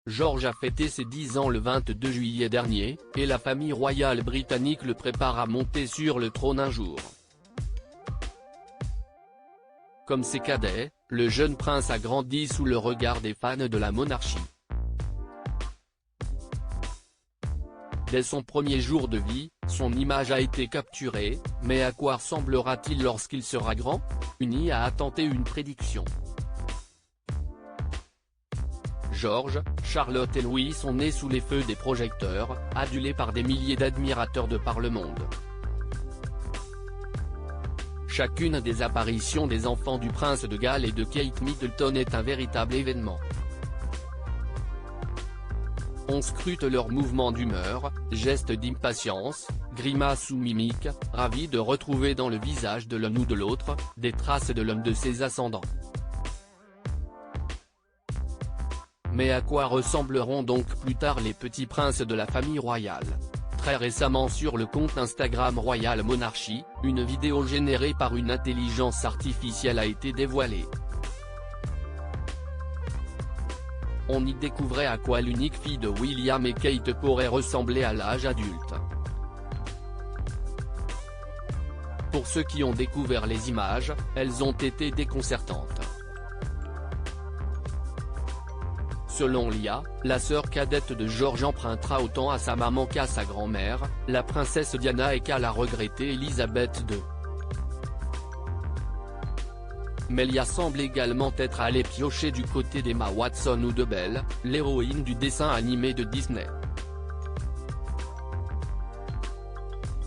George a fêté ses 10 ans le 22 juillet dernier, et la famille royale britannique le prépare à monter sur le trône un jour. Comme ses cadets, le jeune prince a grandi sous le regard des fans de la monarchie. Dès son premier jour de vie, son image a été capturée, mais à quoi ressemblera-t-il lorsqu'il sera grand? Uni a tenté une prédiction. George, Charlotte et Louis sont nés sous les feux des projecteurs, adulés par des milliers d'admirateurs de par le monde. Chacune des apparitions des enfants du prince de Galles et de Kate Middleton est un véritable événement. On scrute leurs mouvements d'humeur, gestes d'impatience, grimaces ou mimiques, ravis de retrouver dans le visage de l'un ou de l'autre, des traces de l'un de ses ascendants. Mais à quoi ressembleront donc plus tard les petits princes de la famille royale? Très récemment sur le compte Instagram Royal Monarchy, une vidéo générée par une intelligence artificielle a été dévoilée. On y découvrait à quoi l'unique fille de William et Kate pourrait ressembler à l'âge adulte. Pour ceux qui ont découvert les images, elles ont été déconcertantes. Selon Lia, la sœur cadette de George empruntera autant à sa maman qu'à sa grand-mère, la princesse Diana, et qu'à la regrettée Elisabeth II. Mais Lia semble également être allée piocher du côté d'Emma Watson ou de Belle, l'héroïne du dessin animé de Disney.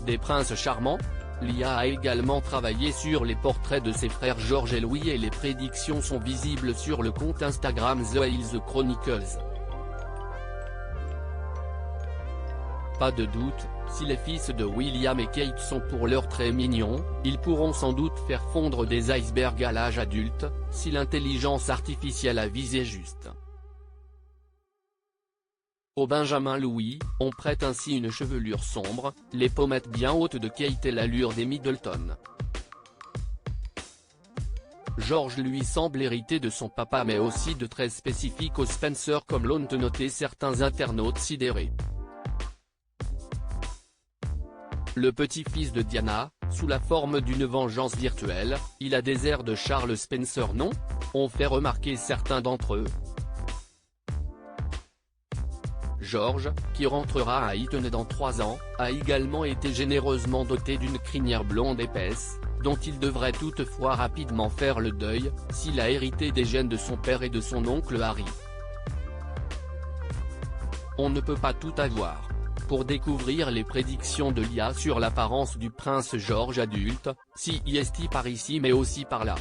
Des princes charmants? Lia a également travaillé sur les portraits de ses frères George et Louis, et les prédictions sont visibles sur le compte Instagram The Hills Chronicles. Pas de doute, si les fils de William et Kate sont pour l'heure très mignons, ils pourront sans doute faire fondre des icebergs à l'âge adulte, si l'intelligence artificielle a visé juste. Au Benjamin Louis, on prête ainsi une chevelure sombre, les pommettes bien hautes de Kate et l'allure des Middleton. George lui semble hériter de son papa, mais aussi de traits spécifiques au Spencer, comme l'ont noté certains internautes sidérés. Le petit-fils de Diana, sous la forme d'une vengeance virtuelle, il a des airs de Charles Spencer, non? Ont fait remarquer certains d'entre eux. George, qui rentrera à Eton dans 3 ans, a également été généreusement doté d'une crinière blonde épaisse, dont il devrait toutefois rapidement faire le deuil, s'il a hérité des gènes de son père et de son oncle Harry. On ne peut pas tout avoir. Pour découvrir les prédictions de Lia sur l'apparence du prince George adulte, si est par ici mais aussi par là.